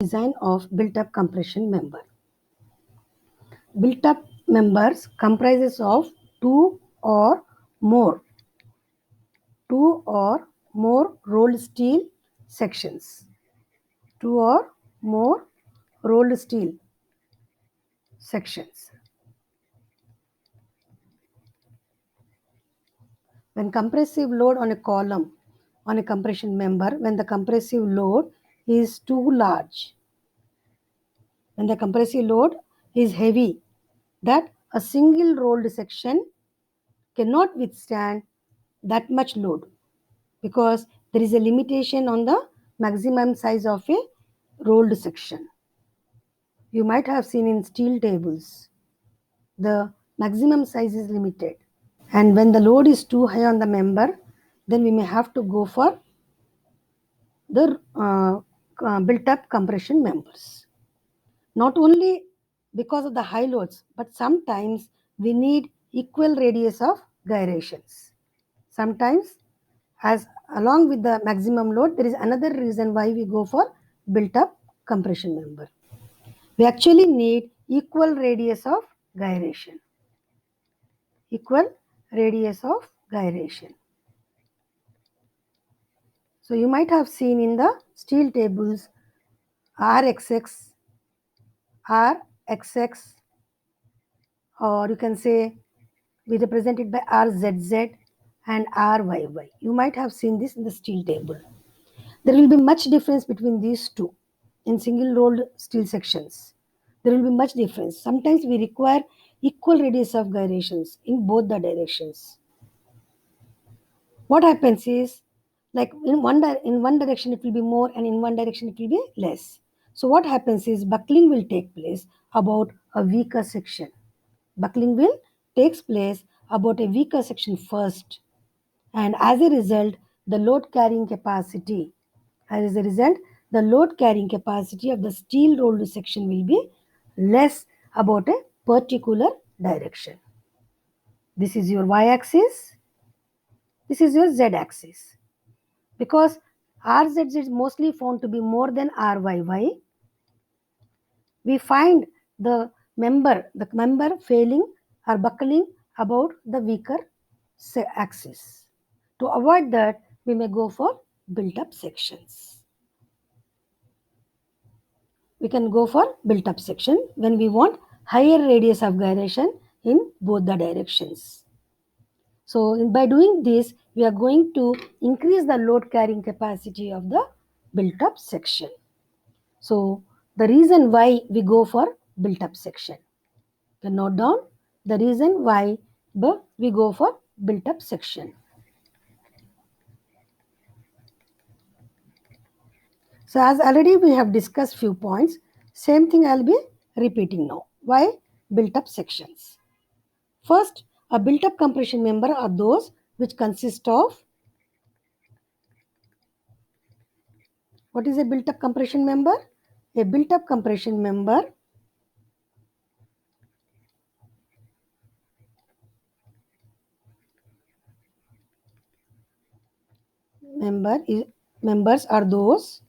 Design of built-up compression member. Built-up members comprises of two or more rolled steel sections. Two or more rolled steel sections. When compressive load on a column on a compression member, when the compressive load is too large, when the compressive load is heavy, that a single rolled section cannot withstand that much load, because there is a limitation on the maximum size of a rolled section. You might have seen in steel tables, the maximum size is limited. And when the load is too high on the member, then we may have to go for the built-up compression members. Not only because of the high loads, but sometimes we need equal radius of gyrations. Sometimes, as along with the maximum load, there is another reason why we go for built-up compression member. We actually need equal radius of gyration. Equal radius of gyration. So you might have seen in the steel tables RXX, RXX, or you can say we represent it by RZZ and RYY. You might have seen this in the steel table. There will be much difference between these two in single rolled steel sections. There will be much difference. Sometimes we require equal radius of gyrations in both the directions. What happens is, like in one direction it will be more and in one direction it will be less. So what happens is buckling will take place about a weaker section. Buckling will takes place about a weaker section first, and as a result the load carrying capacity of the steel rolled section will be less about a particular direction. This is your y-axis, this is your z-axis. Because RZ is mostly found to be more than RYY, we find the member failing or buckling about the weaker axis. To avoid that, we may go for built-up sections. We can go for built-up section when we want higher radius of gyration in both the directions. So by doing this, we are going to increase the load carrying capacity of the built-up section. So the reason why we go for built-up section. You can note down the reason why we go for built-up section. So as already we have discussed few points, same thing I will be repeating now. Why built-up sections? First, a built-up compression member are those which consist of, what is a built-up compression member? A built-up compression member members are those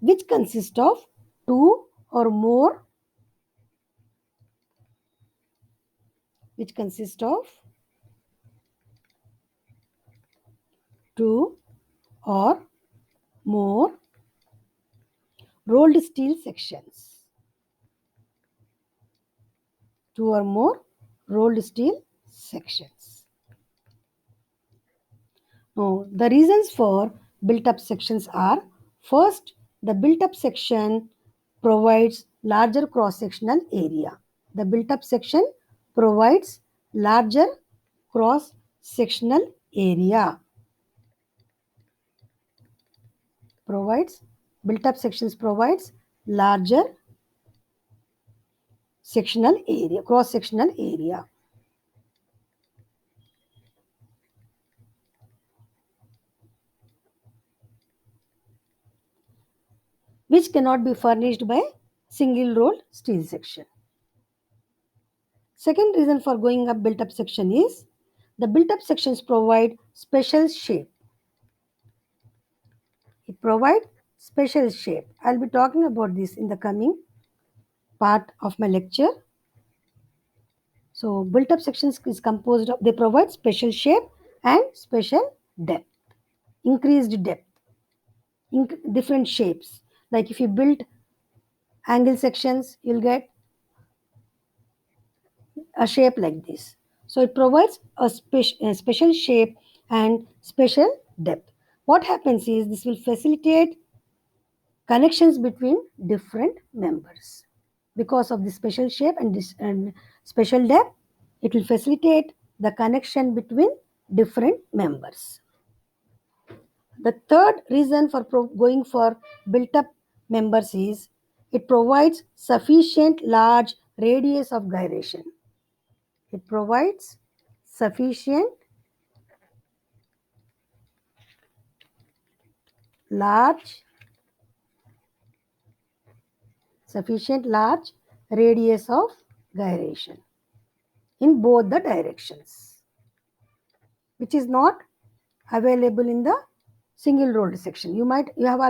which consist of two or more rolled steel sections. Two or more rolled steel sections. Now, the reasons for built-up sections are, first, the built-up section provides larger cross-sectional area. The built-up section provides larger cross-sectional area. Built-up sections provides larger sectional area, cross-sectional area. Which cannot be furnished by single rolled steel section. Second reason for going up built-up section is, the built-up sections provide special shape. It provides special shape. I'll be talking about this in the coming part of my lecture. So built-up sections is composed of, they provide special shape and special depth, increased depth, different shapes. Like if you build angle sections, you'll get a shape like this. So it provides a special shape and special depth. What happens is this will facilitate connections between different members. Because of the special shape and this and special depth, it will facilitate the connection between different members. The third reason for going for built up members is it provides sufficient large radius of gyration. It provides sufficient large radius of gyration in both the directions, which is not available in the single rolled section. I have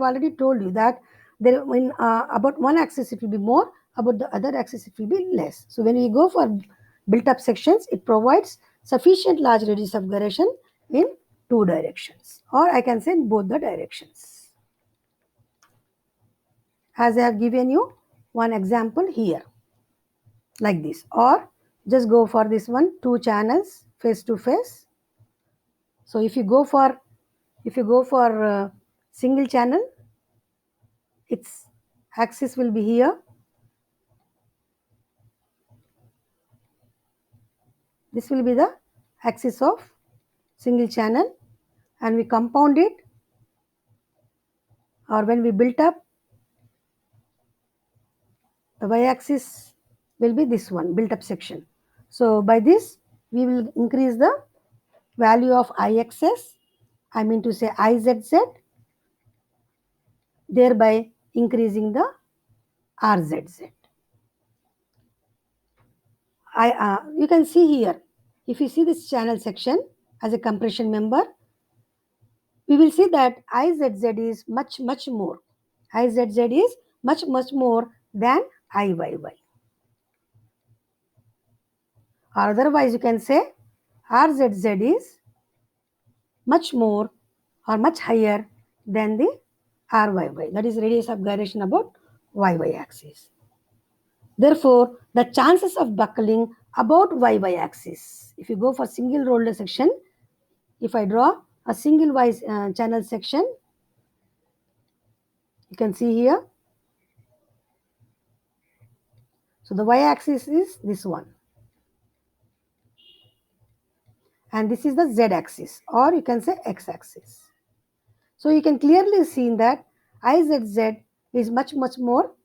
already told you that there when about one axis it will be more, about the other axis it will be less. So when we go for built up sections, it provides sufficient large radius of gyration in two directions, or I can say in both the directions, as I have given you one example here like this. Or just go for this one, two channels face to face. So if you go for single channel, its axis will be here. This will be the axis of single channel, and we compound it, or when we built up, the y-axis will be this one, built up section. So by this we will increase the value of IXS, I mean to say IZZ, thereby increasing the RZZ. You can see here, if you see this channel section as a compression member, we will see that IZZ is much more. IZZ is much more than IYY. Or otherwise you can say RZZ is much more or much higher than the RYY. That is radius of gyration about YY axis. Therefore, the chances of buckling about YY axis, if you go for single roller section, if I draw a single wise channel section, you can see here. So the y-axis is this one, and this is the z-axis, or you can say x-axis. So you can clearly see that IZZ is much more.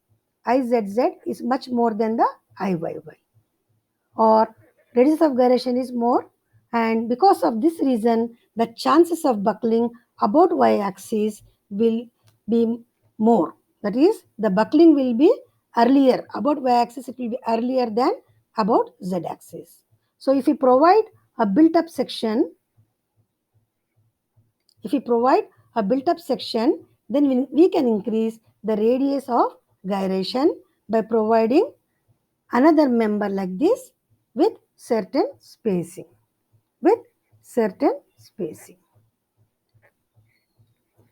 IZZ is much more than the IYY, or radius of gyration is more, and because of this reason, the chances of buckling about y-axis will be more. That is, the buckling will be earlier. About y-axis, it will be earlier than about z-axis. So if we provide a built-up section, then we can increase the radius of gyration by providing another member like this with certain spacing.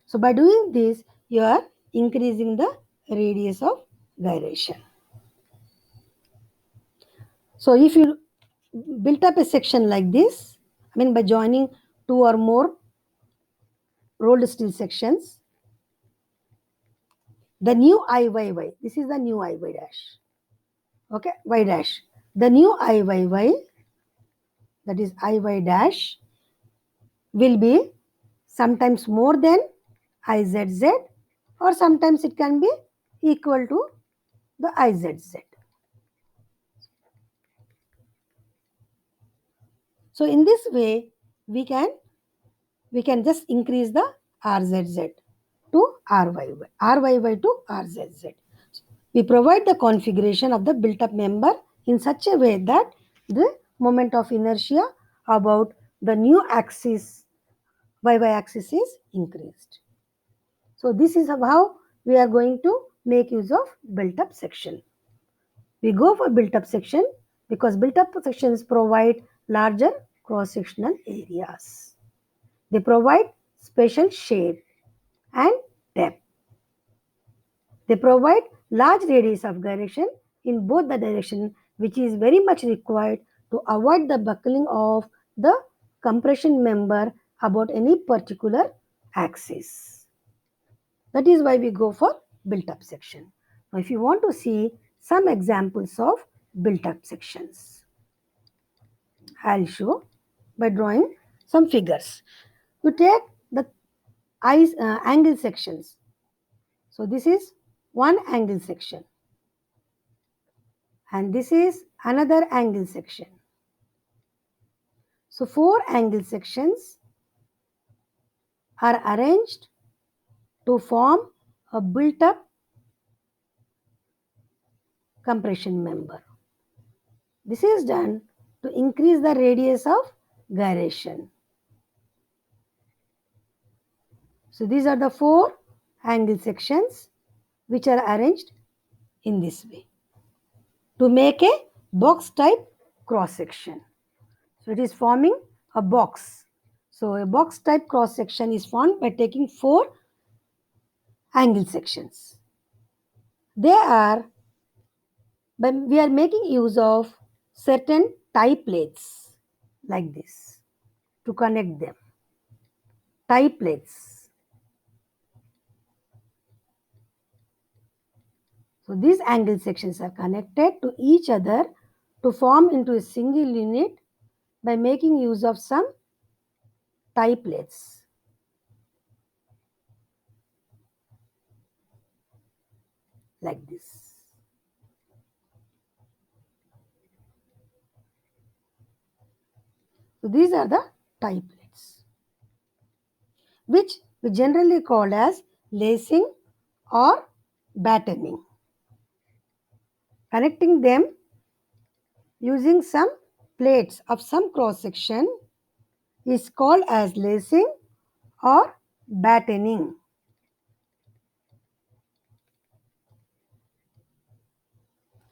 So by doing this, you are increasing the radius of gyration. So if you built up a section like this, I mean by joining two or more rolled steel sections, the new IYY, this is the new IY dash. Okay, Y dash. The new IYY, that is IY dash, will be sometimes more than IZZ, or sometimes it can be equal to the IZZ. So in this way, we can just increase the RZZ to RYY to RZZ. We provide the configuration of the built-up member in such a way that the moment of inertia about the new axis, YY axis is increased. So this is how we are going to make use of built-up section. We go for built-up section because built-up sections provide larger cross-sectional areas. They provide special shape and depth. They provide large radius of gyration in both the direction, which is very much required to avoid the buckling of the compression member about any particular axis. That is why we go for built-up section. Now, if you want to see some examples of built-up sections, I'll show by drawing some figures. You take the angle sections. So this is one angle section and this is another angle section. So 4 angle sections are arranged to form a built-up compression member. This is done to increase the radius of gyration. So these are the 4 angle sections which are arranged in this way to make a box type cross section. So it is forming a box. So a box type cross section is formed by taking 4 angle sections. We are making use of certain tie plates like this to connect them. Tie plates. So these angle sections are connected to each other to form into a single unit by making use of some tie plates. Like this. So these are the tie plates, which we generally call as lacing or battening. Connecting them using some plates of some cross section is called as lacing or battening.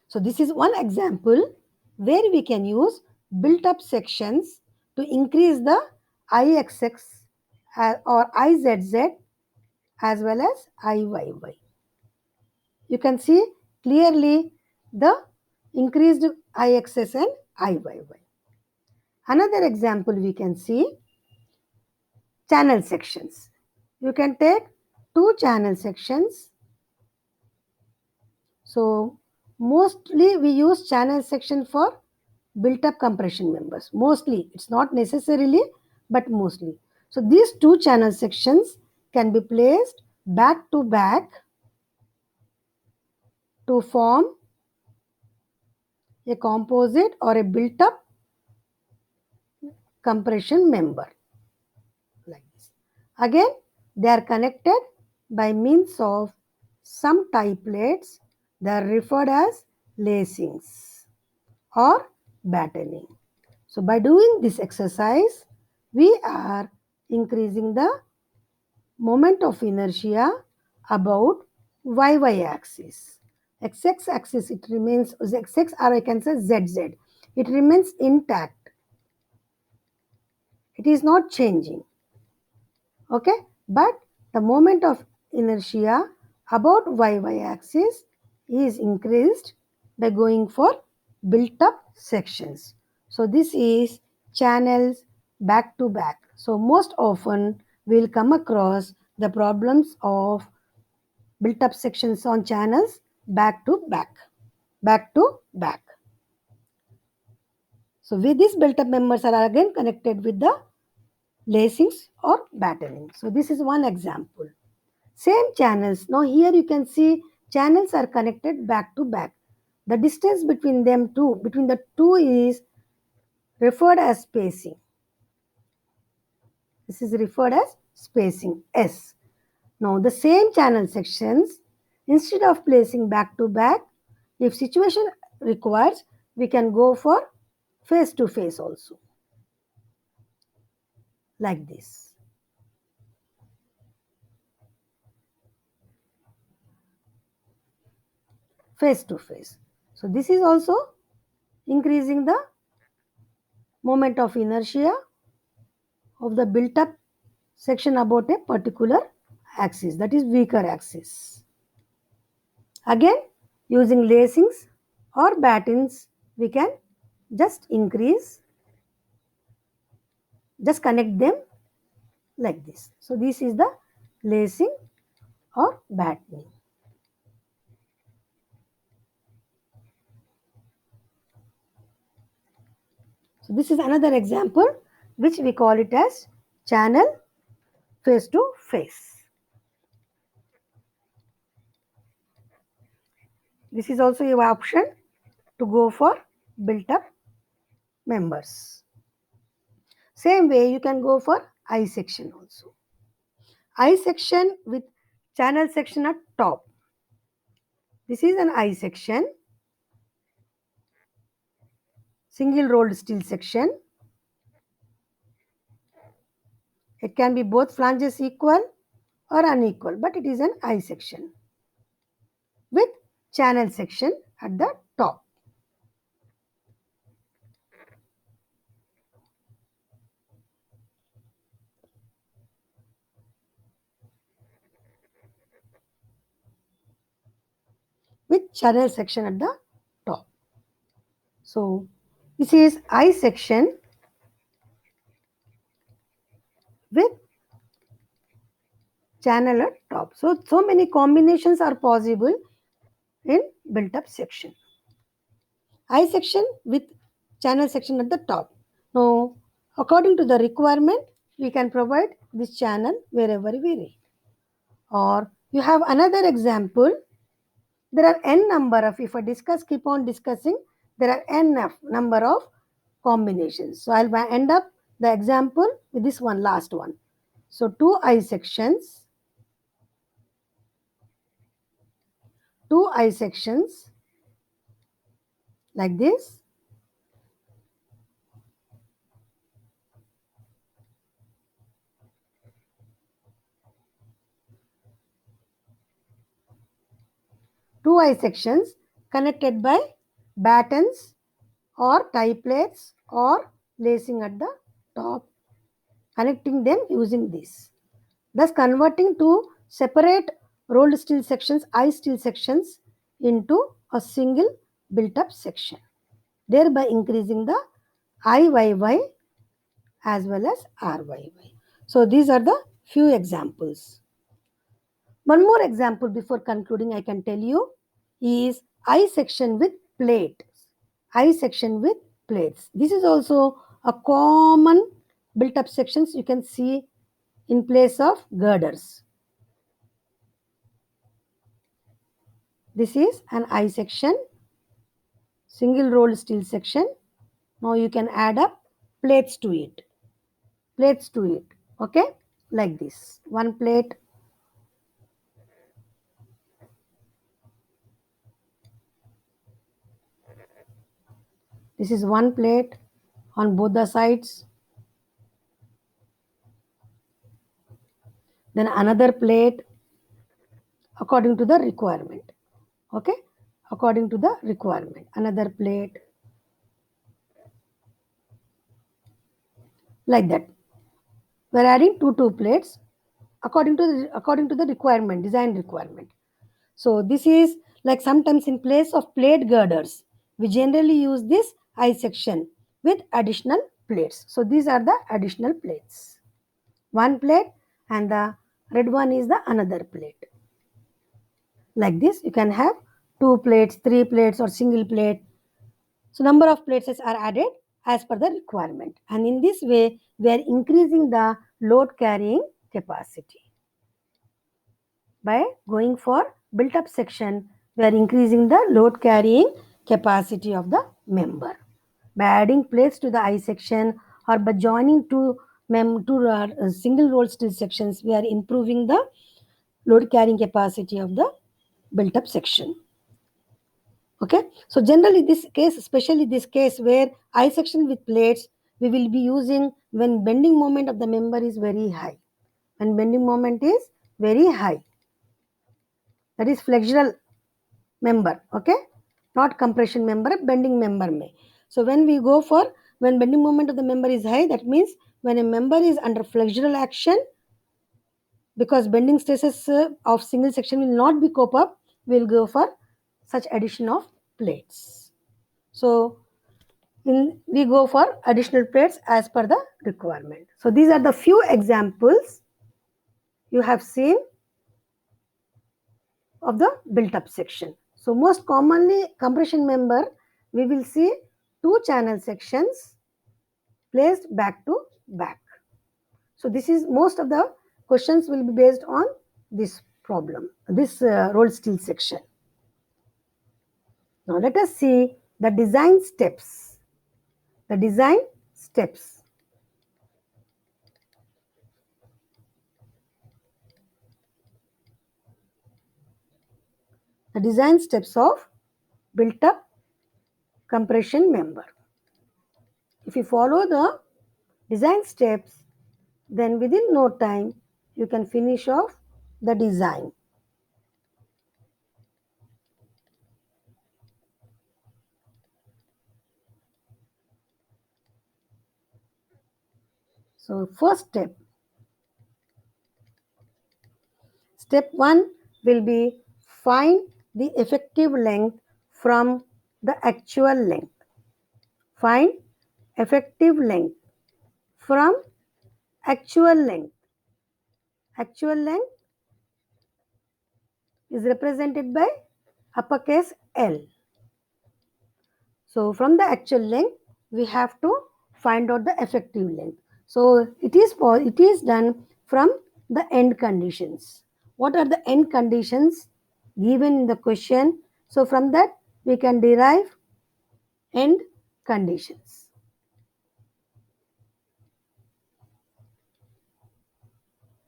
So this is one example where we can use built-up sections to increase the IXX or IZZ as well as IYY. You can see clearly the increased IXS and IYY. Another example we can see channel sections. You can take 2 channel sections. So mostly we use channel section for built-up compression members. Mostly, it's not necessarily, but mostly. So these 2 channel sections can be placed back to back to form a composite or a built-up compression member. Like this. Again, they are connected by means of some tie plates. They are referred as lacings or battening. So by doing this exercise, we are increasing the moment of inertia about YY axis. XX axis, it remains XX, or I can say ZZ. It remains intact. It is not changing. Okay, but the moment of inertia about YY axis is increased by going for built up sections. So this is channels back to back. So most often we will come across the problems of built up sections on channels back to back, back to back. So with these built up members are again connected with the lacings or battening. So this is one example. Same channels. Now here you can see channels are connected back to back. The distance between the two is referred as spacing. This is referred as spacing S. Now the same channel sections, instead of placing back to back, if situation requires, we can go for face to face also. like this. Face to face. So this is also increasing the moment of inertia of the built up section about a particular axis, that is weaker axis. Again, using lacings or battens, we can just connect them like this. So this is the lacing or battening. So this is another example which we call it as channel face to face. This is also your option to go for built up members. Same way you can go for I section also. I section with channel section at top. This is an I section, single rolled steel section. It can be both flanges equal or unequal, but it is an I section with channel section at the top. With channel section at the top. So this is I section with channel at top. So many combinations are possible in built up section. I section with channel section at the top. Now, according to the requirement, we can provide this channel wherever we need. Or you have another example. There are n number of, if I keep on discussing, there are n number of combinations. So I'll end up the example with this one, last one. So two I sections like this. Two I sections connected by battens or tie plates or lacing at the top, connecting them using this. Thus converting two separate rolled steel sections, I steel sections, into a single built up section, thereby increasing the IYY as well as RYY. So these are the few examples. One more example before concluding I can tell you is I section with plate. I section with plates. This is also a common built up sections you can see in place of girders. This is an I section, single rolled steel section. Now you can add up plates to it. Okay, like this. One plate, this is one plate on both the sides. Then another plate according to the requirement. Okay, according to the requirement. Another plate, like that. We're adding two plates according to the requirement, design requirement. So this is like sometimes in place of plate girders, we generally use this I section with additional plates. So these are the additional plates. One plate and the red one is the another plate. Like this, you can have 2 plates, 3 plates or single plate. So number of plates are added as per the requirement. And in this way, we are increasing the load carrying capacity. By going for built up section, we are increasing the load carrying capacity of the member. By adding plates to the I section or by joining two single rolled steel sections, we are improving the load carrying capacity of the built up section. Okay, so generally this case, especially this case where I section with plates, we will be using when bending moment of the member is very high. When bending moment is very high, that is flexural member, okay, not compression member, bending member may. So when we go for when bending moment of the member is high, that means when a member is under flexural action, because bending stresses of single section will not be cope up, we'll go for such addition of plates. So we go for additional plates as per the requirement. So these are the few examples you have seen of the built up section. So most commonly compression member, we will see two channel sections placed back to back. So this is most of the questions will be based on this problem, this rolled steel section. Now let us see the design steps. The design steps. The design steps of built up compression member. If you follow the design steps, then within no time you can finish off the design. So first step. Step 1 will be find the effective length from the actual length. Find effective length from actual length. Actual length is represented by uppercase L. So from the actual length, we have to find out the effective length. So it is done from the end conditions. What are the end conditions given in the question? So from that we can derive end conditions.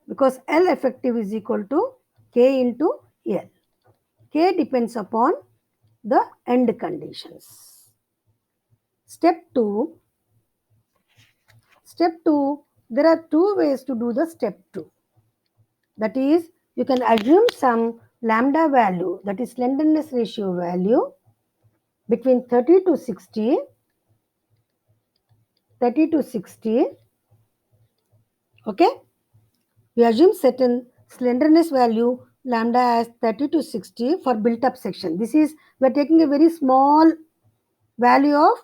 Because L effective is equal to K into L. K depends upon the end conditions. Step 2. Step 2, there are two ways to do the step 2. That is, you can assume some lambda value, that is slenderness ratio value between 30 to 60, okay. We assume certain slenderness value lambda as 30 to 60 for built up section. This is, we are taking a very small value of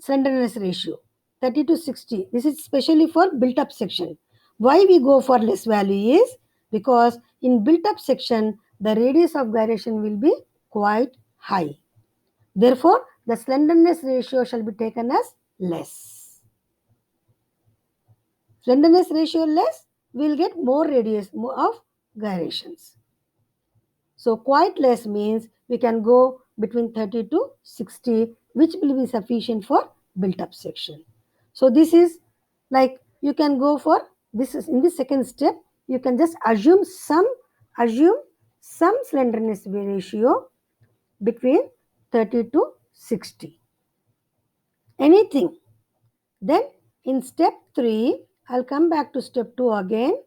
slenderness ratio, 30 to 60. This is specially for built up section. Why we go for less value is because in built up section, the radius of gyration will be quite high. Therefore, the slenderness ratio shall be taken as less. Slenderness ratio less, we will get more radius of gyrations. So quite less means we can go between 30 to 60, which will be sufficient for built up section. So this is like you can go for this is in the second step, you can just assume some slenderness ratio between 30 to 60. Anything. Then in step 3, I'll come back to step 2 again.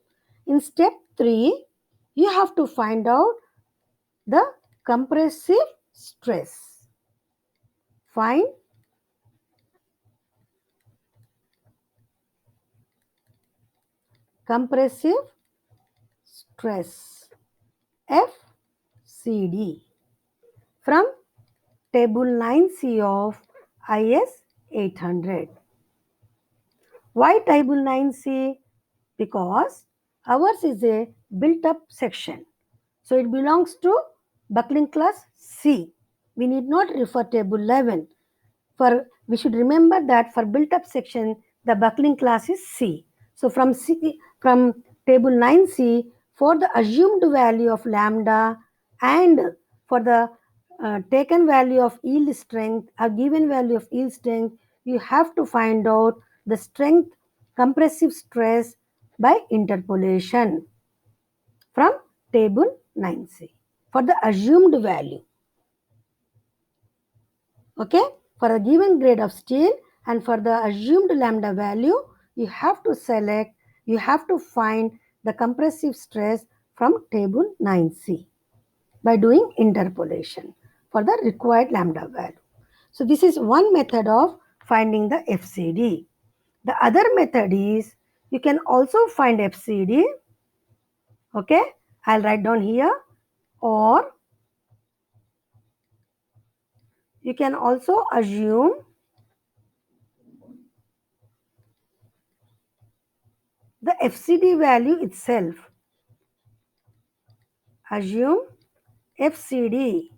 In step 3, you have to find out the compressive stress. Find compressive stress, FCD, from table 9C of IS 800. Why table 9C? Because ours is a built up section. So it belongs to buckling class C. We need not refer table 11. We should remember that for built up section, the buckling class is C. So from table 9C, for the assumed value of lambda and for the taken value of yield strength or given value of yield strength, you have to find out the strength compressive stress by interpolation from table 9C for the assumed value. Okay, for a given grade of steel And for the assumed lambda value, you have to find the compressive stress from table 9C by doing interpolation for the required lambda value. So this is one method of finding the FCD. The other method is you can also find FCD. Okay, I'll write down here. Or you can also assume the FCD value itself. Assume FCD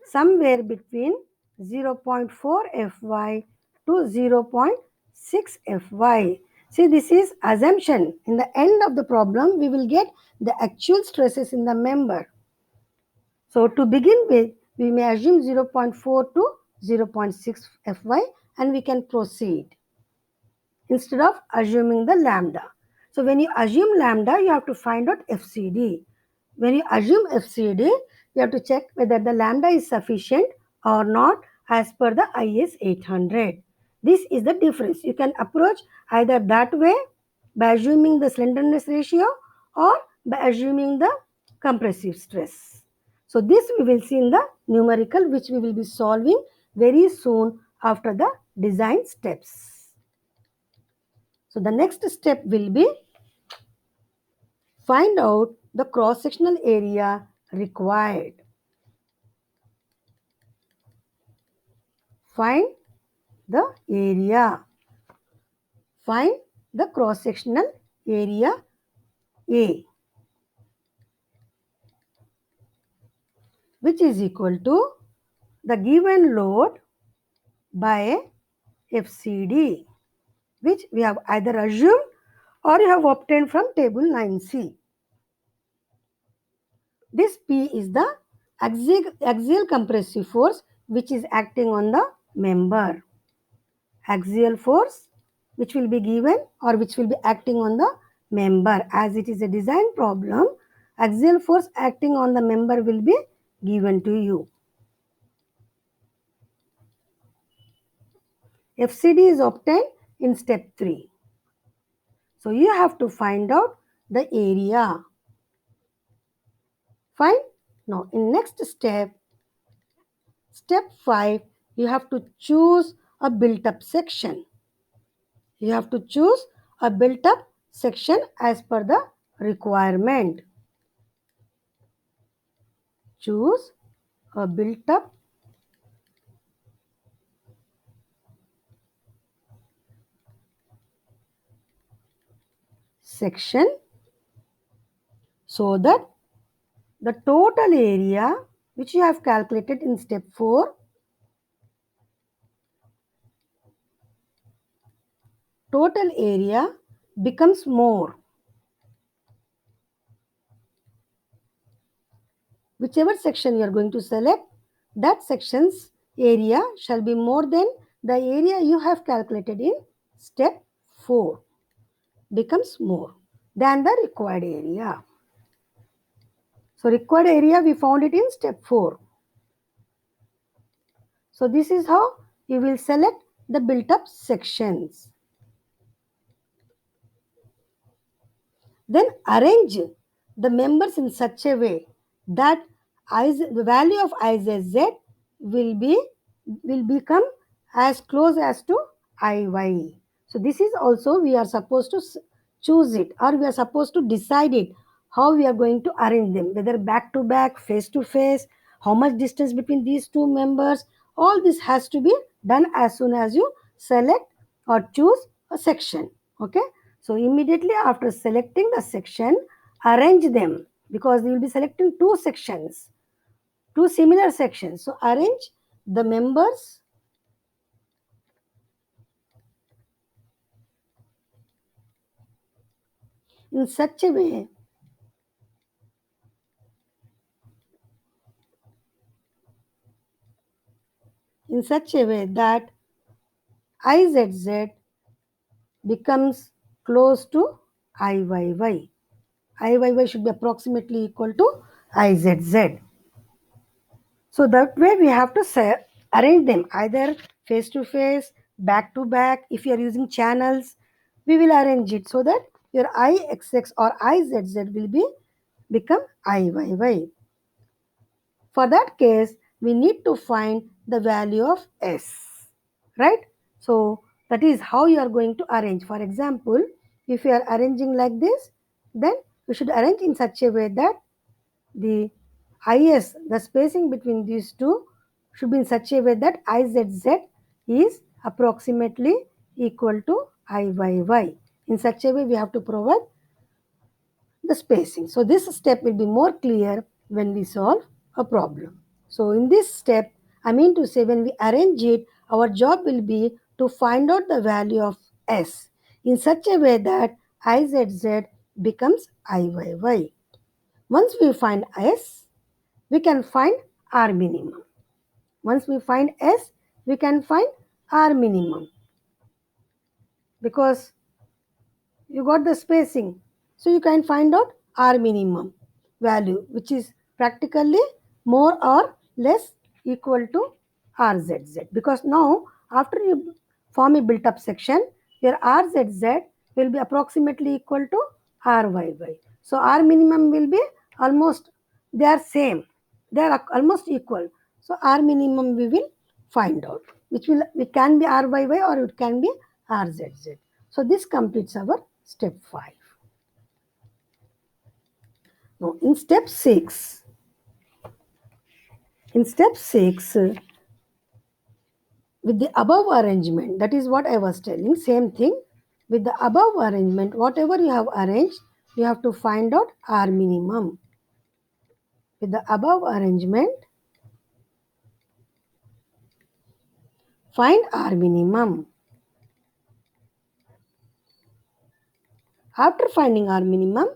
somewhere between 0.4 Fy to 0.6 Fy. See, this is assumption. In the end of the problem, we will get the actual stresses in the member. So to begin with, we may assume 0.4 to 0.6 Fy and we can proceed instead of assuming the lambda. So when you assume lambda, you have to find out FCD. When you assume FCD, you have to check whether the lambda is sufficient or not as per the IS 800. This is the difference. You can approach either that way by assuming the slenderness ratio or by assuming the compressive stress. So this we will see in the numerical, which we will be solving very soon after the design steps. So the next step will be find out the cross-sectional area required. Find the area. Find the cross-sectional area A, which is equal to the given load by FCD, which we have either assumed or you have obtained from table 9C. This P is the axial compressive force which is acting on the member. Axial force which will be given or which will be acting on the member. As it is a design problem, axial force acting on the member will be given to you. FCD is obtained in step 3. So you have to find out the area. Fine. Now in next step, step 5, you have to choose a built-up section. You have to choose a built-up section as per the requirement. Choose a built-up section so that the total area which you have calculated in step 4, total area becomes more. Whichever section you are going to select, that section's area shall be more than the area you have calculated in step 4. Becomes more than the required area. So required area we found it in step 4. So this is how you will select the built-up sections. Then arrange the members in such a way that the value of Izz will become as close as to Iy. So this is also we are supposed to choose it, or we are supposed to decide it, how we are going to arrange them, whether back to back, face to face, how much distance between these two members. All this has to be done as soon as you select or choose a section. Okay. So immediately after selecting the section, arrange them, because you will be selecting two sections, two similar sections. So arrange the members in such a way that Izz becomes close to Iyy. Iyy should be approximately equal to Izz. So that way we have to arrange them either face to face, back to back. If you are using channels, we will arrange it so that your IXX or IZZ will become IYY. For that case, we need to find the value of S, right? So that is how you are going to arrange. For example, if you are arranging like this, then you should arrange in such a way that the IS, the spacing between these two should be in such a way that IZZ is approximately equal to IYY. In such a way, we have to provide the spacing. So this step will be more clear when we solve a problem. So in this step, I mean to say when we arrange it, our job will be to find out the value of S in such a way that IZZ becomes IYY. Once we find S, we can find R minimum. Once we find S, we can find R minimum because you got the spacing. So you can find out R minimum value, which is practically more or less equal to RZZ. Because now after you form a built up section, your RZZ will be approximately equal to RYY. So R minimum will be almost, they are same. They are almost equal. So R minimum we will find out, which can be RYY or it can be RZZ. So this completes our step 5. Now in step 6, with the above arrangement, that is what I was telling, same thing. With the above arrangement, whatever you have arranged, you have to find out R minimum. With the above arrangement, find R minimum. After finding R minimum,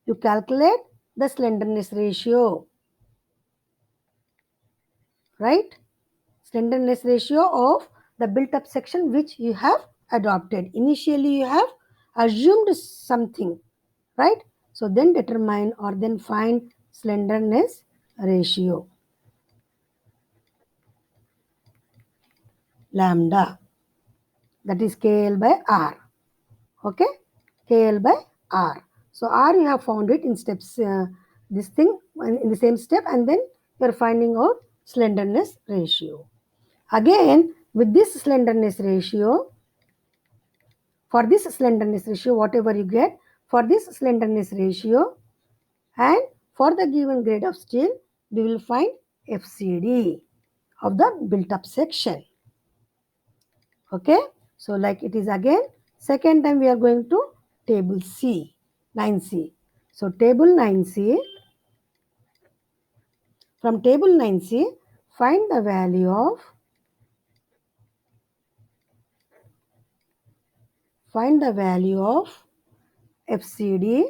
you calculate the slenderness ratio, right? Slenderness ratio of the built up section which you have adopted. Initially you have assumed something, right? So then determine or then find slenderness ratio, lambda, that is KL by R. Okay, KL by R. So R you have found it in steps, this thing in the same step, and then you are finding out slenderness ratio. Again, with this slenderness ratio, for this slenderness ratio, whatever you get, for this slenderness ratio and for the given grade of steel, we will find FCD of the built up section. Okay, so like it is again, second time we are going to table C, 9C. So table 9C, from table 9C, find the value of FCD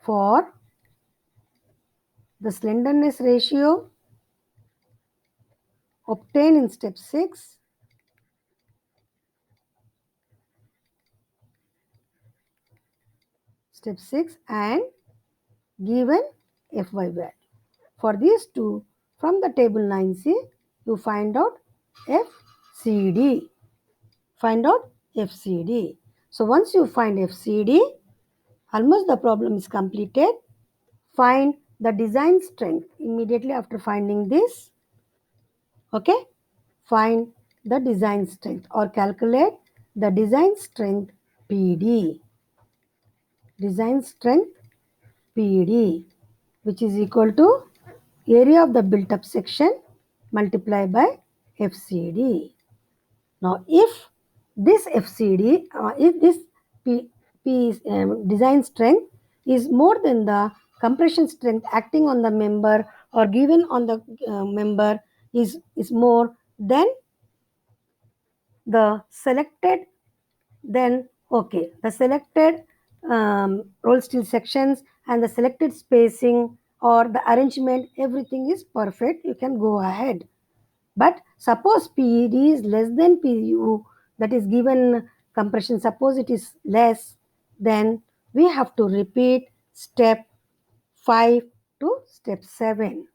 for the slenderness ratio obtained in step 6, and given Fy value. For these two, from the table 9C, you find out FCD. Find out FCD. So once you find FCD, almost the problem is completed. Find the design strength immediately after finding this. Okay, find the design strength or calculate the design strength PD. Design strength PD, which is equal to area of the built up section multiplied by FCD. Now, if this FCD, if this P is, design strength is more than the compression strength acting on the member or given on the member is more than the selected, then okay, the selected roll steel sections and the selected spacing or the arrangement, everything is perfect, you can go ahead. But suppose PED is less than PU, that is given compression, suppose it is less, then we have to repeat step 5 to step 7.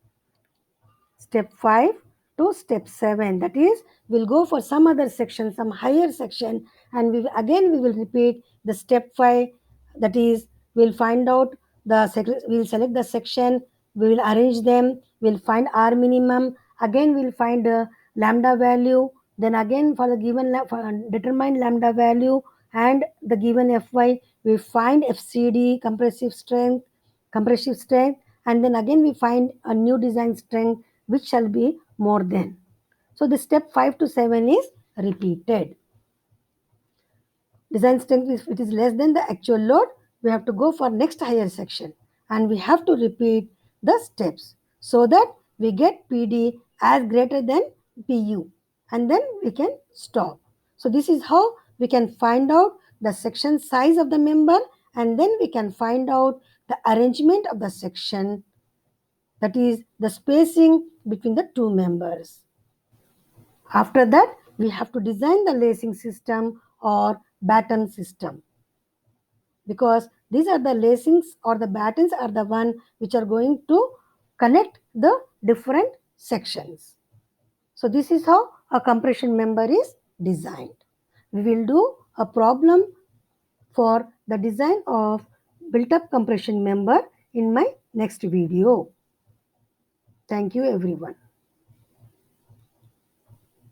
Step 5 to step 7. That is, we'll go for some other section, some higher section, and we will repeat the step 5. That is, we'll find out we'll select the section, we will arrange them, we'll find R minimum, again we'll find lambda value, then again for the given determine lambda value and the given Fy, we find FCD compressive strength, and then again we find a new design strength which shall be more than. So the step 5 to 7 is repeated. Design strength, if it is less than the actual load, we have to go for next higher section and we have to repeat the steps so that we get PD as greater than PU, and then we can stop. So this is how we can find out the section size of the member, and then we can find out the arrangement of the section, that is the spacing between the two members. After that, we have to design the lacing system or batten system, because these are the lacings or the battens are the one which are going to connect the different sections. So this is how a compression member is designed. We will do a problem for the design of built-up compression member in my next video. Thank you everyone.